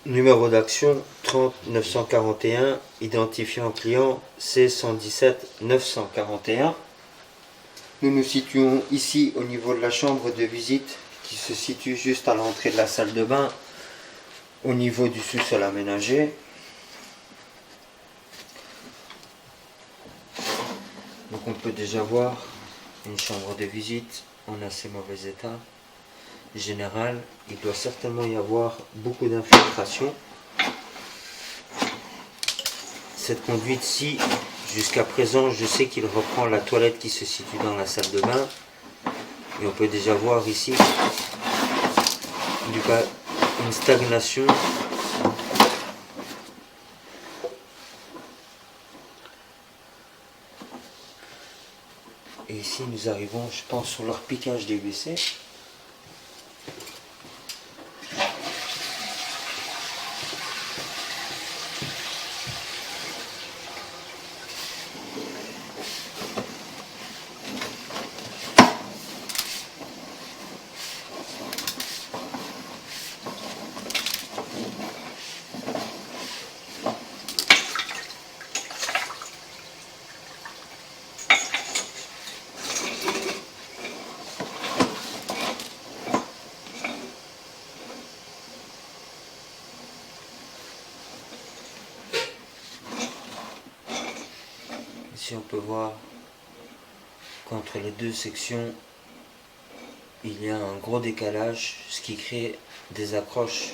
Numéro d'action 30 941, identifiant client C117 941. Nous nous situons ici au niveau de la chambre de visite qui se situe juste à l'entrée de la salle de bain, au niveau du sous-sol aménagé. Donc on peut déjà voir une chambre de visite en assez mauvais état. Général, il doit certainement y avoir beaucoup d'infiltration. Cette conduite-ci, jusqu'à présent, je sais qu'il reprend la toilette qui se situe dans la salle de bain. Et on peut déjà voir ici une stagnation. Et ici, nous arrivons, je pense, sur le repiquage des WC. Ici on peut voir qu'entre les deux sections il y a un gros décalage, ce qui crée des accroches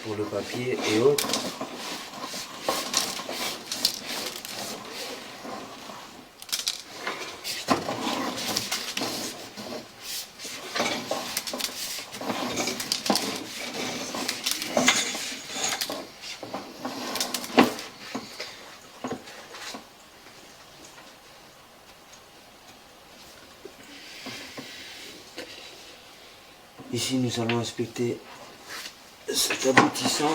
pour le papier et autres. Ici, nous allons inspecter cet aboutissant.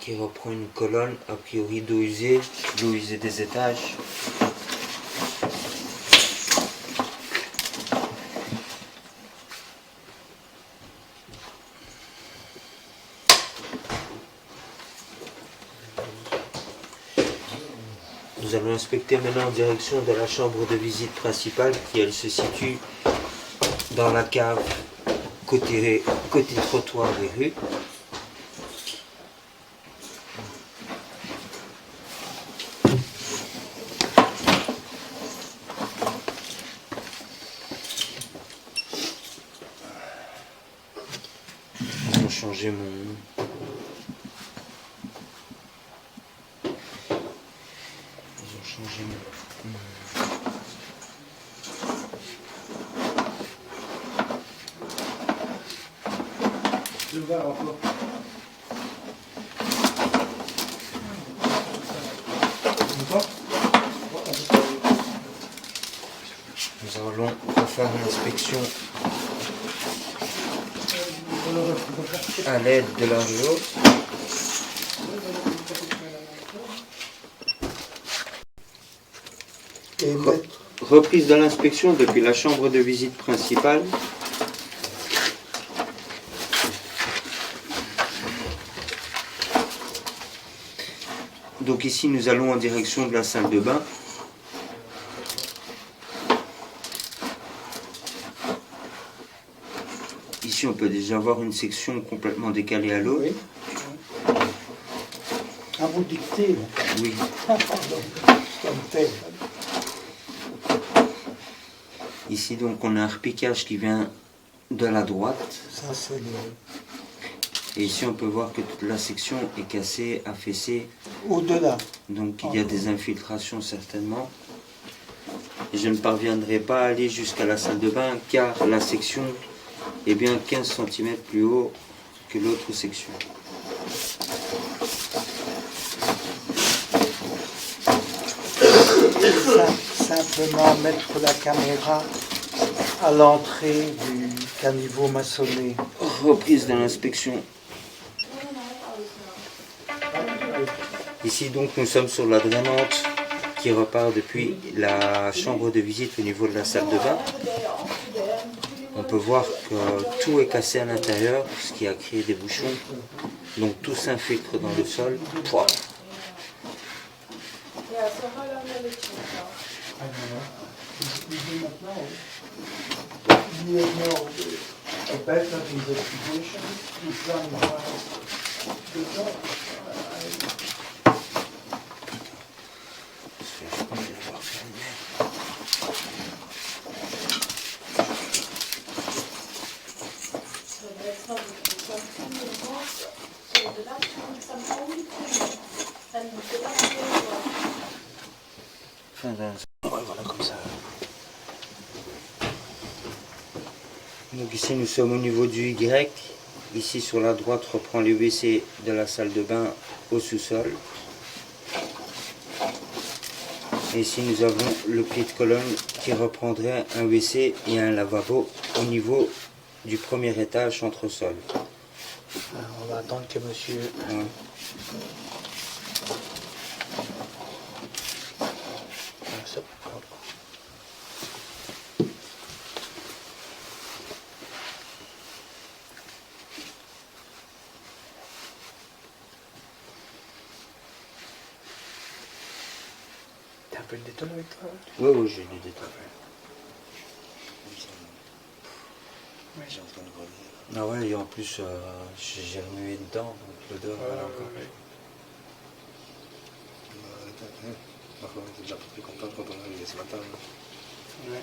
Qui reprend une colonne, a priori d'eau usée des étages. Nous allons inspecter maintenant en direction de la chambre de visite principale qui elle se situe dans la cave côté trottoir et rue. Ils ont changé Je vais encore. Nous allons refaire l'inspection à l'aide de la réseau. Reprise de l'inspection depuis la chambre de visite principale. Donc ici nous allons en direction de la salle de bain. Ici on peut déjà voir une section complètement décalée à l'autre. Oui. À vous dicter. Oui. Comme tel. Ici donc on a un repiquage qui vient de la droite. Ça c'est le... Et ici on peut voir que toute la section est cassée, affaissée. Au-delà. Donc il y a des infiltrations certainement. Et je ne parviendrai pas à aller jusqu'à la salle de bain car la section est bien 15 cm plus haut que l'autre section. Simplement mettre la caméra à l'entrée du caniveau maçonné. Reprise de l'inspection. Ici donc nous sommes sur la drainante qui repart depuis la chambre de visite au niveau de la salle de bain. On peut voir que tout est cassé à l'intérieur, ce qui a créé des bouchons. Donc tout s'infiltre dans le sol. Pouah. Voilà, comme ça. Donc ici nous sommes au niveau du Y. Ici sur la droite reprend les WC de la salle de bain au sous-sol. Et ici nous avons le pied de colonne qui reprendrait un WC et un lavabo au niveau du premier étage entresol. Alors, on va attendre que monsieur... Ouais. Ça, t'as un peu de détol avec toi? Oui, oui, j'ai des détails. Oui, j'ai en train de revenir. Ah ouais, et en plus, j'ai remué dedans, donc l'odeur, voilà encore. Par contre, j'étais déjà très content quand on est arrivé ce matin. Ouais.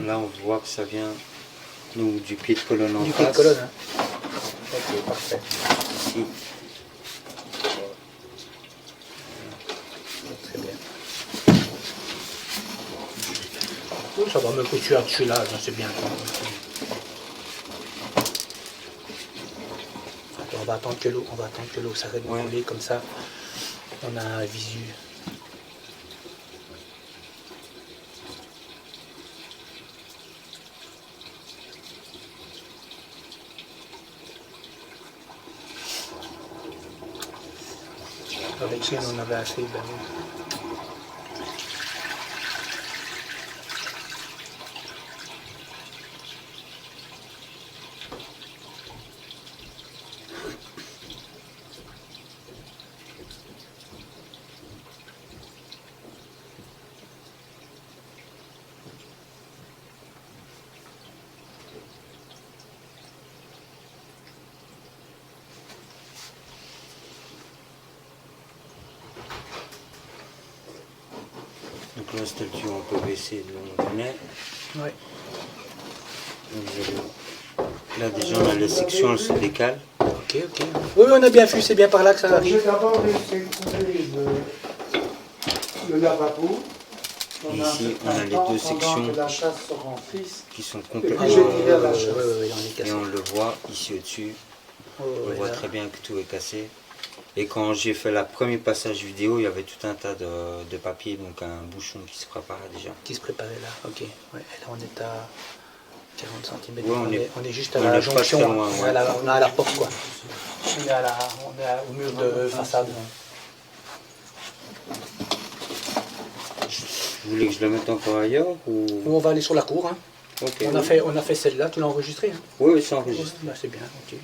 Là, on voit que ça vient donc, du pied de colonne en Du face. pied de colonne, hein. Ok, parfait. Ici. Très bien. Oh, ça va me couture dessus là, c'est bien. Attends, on va attendre que l'eau s'arrête de couler, comme ça on a un visu. Avec qui on en avait assez, ben oui. Donc là, c'est le tuyau, on peut baisser le bonnet. Ouais. Donc, là, déjà, on a la section, elle se décale. Ok, ok. Oui, on a bien vu, c'est bien par là que ça arrive. J'ai d'abord laissé couler le lavabo. Ici, on a les deux sections que la chasse se remplisse. qui sont Et complètement... puis j'ai tiré la chasse. on est cassé. Et on le voit ici au-dessus. On voit très bien que tout est cassé. Et quand j'ai fait le premier passage vidéo, il y avait tout un tas de papier, donc un bouchon qui se préparait déjà. Qui se préparait là, ok. Ouais, et là on est à 40 cm. Ouais, on est juste à on la est pas jonction, très loin, on, ouais. on est à la porte quoi. On est, au mur de façade. Vous voulez que je le mette encore ailleurs ou... Nous on va aller sur la cour. Hein. Okay, On a fait celle-là, tu l'as enregistrée. Hein. Oui, c'est enregistré. Bah, c'est bien, ok.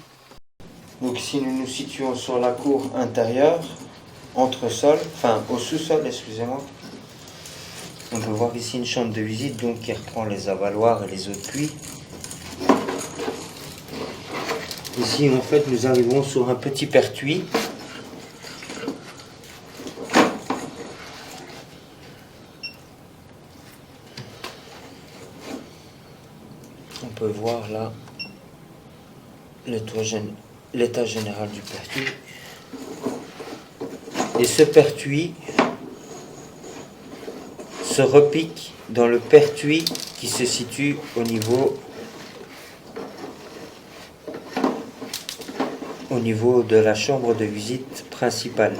Donc ici nous nous situons sur la cour intérieure, entresol, enfin au sous-sol, excusez-moi. On peut voir ici une chambre de visite donc qui reprend les avaloirs et les eaux de pluie. Ici en fait nous arrivons sur un petit pertuis. On peut voir là l'état général du pertuis. Et ce pertuis se repique dans le pertuis qui se situe au niveau de la chambre de visite principale.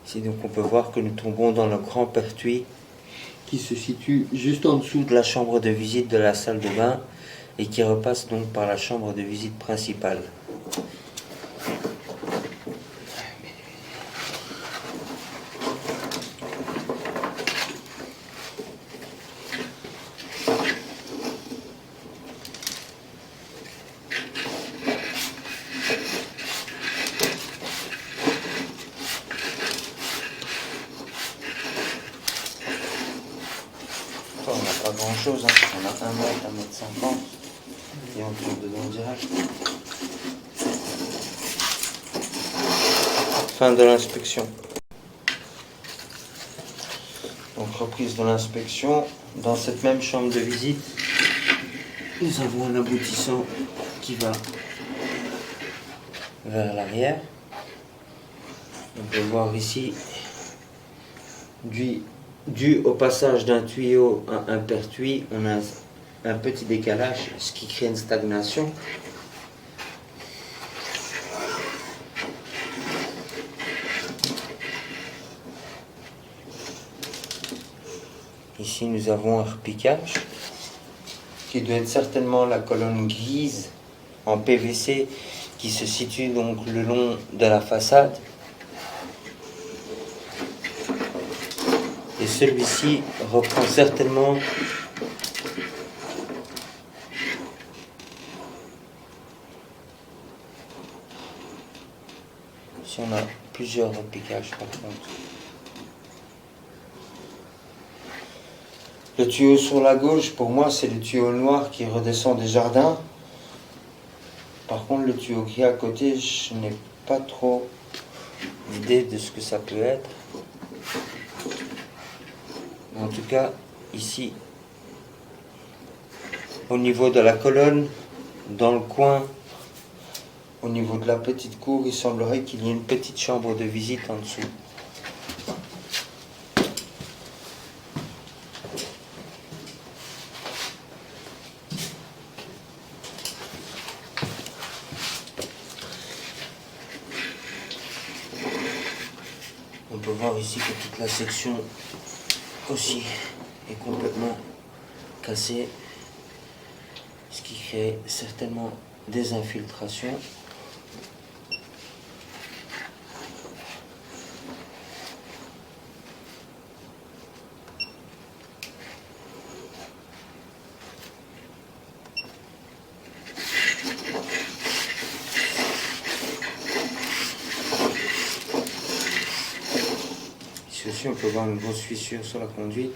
Ici donc on peut voir que nous tombons dans le grand pertuis qui se situe juste en dessous de la chambre de visite de la salle de bain et qui repasse donc par la chambre de visite principale. On n'a pas grand chose, hein. On a 1 mètre, 1 m 50 et on tourne dedans direct. Fin de l'inspection. Donc reprise de l'inspection. Dans cette même chambre de visite, nous avons un aboutissant qui va vers l'arrière. On peut voir ici, dû au passage d'un tuyau à un pertuis, on a un petit décalage, ce qui crée une stagnation. Ici nous avons un repiquage qui doit être certainement la colonne grise en PVC qui se situe donc le long de la façade. Et celui-ci reprend certainement si on a plusieurs repiquages par contre. Le tuyau sur la gauche, pour moi, c'est le tuyau noir qui redescend des jardins. Par contre, le tuyau gris à côté, je n'ai pas trop d'idée de ce que ça peut être. En tout cas, ici, au niveau de la colonne, dans le coin, au niveau de la petite cour, il semblerait qu'il y ait une petite chambre de visite en dessous. On peut voir ici que toute la section aussi est complètement cassée, ce qui crée certainement des infiltrations. Ici aussi on peut voir une grosse fissure sur la conduite.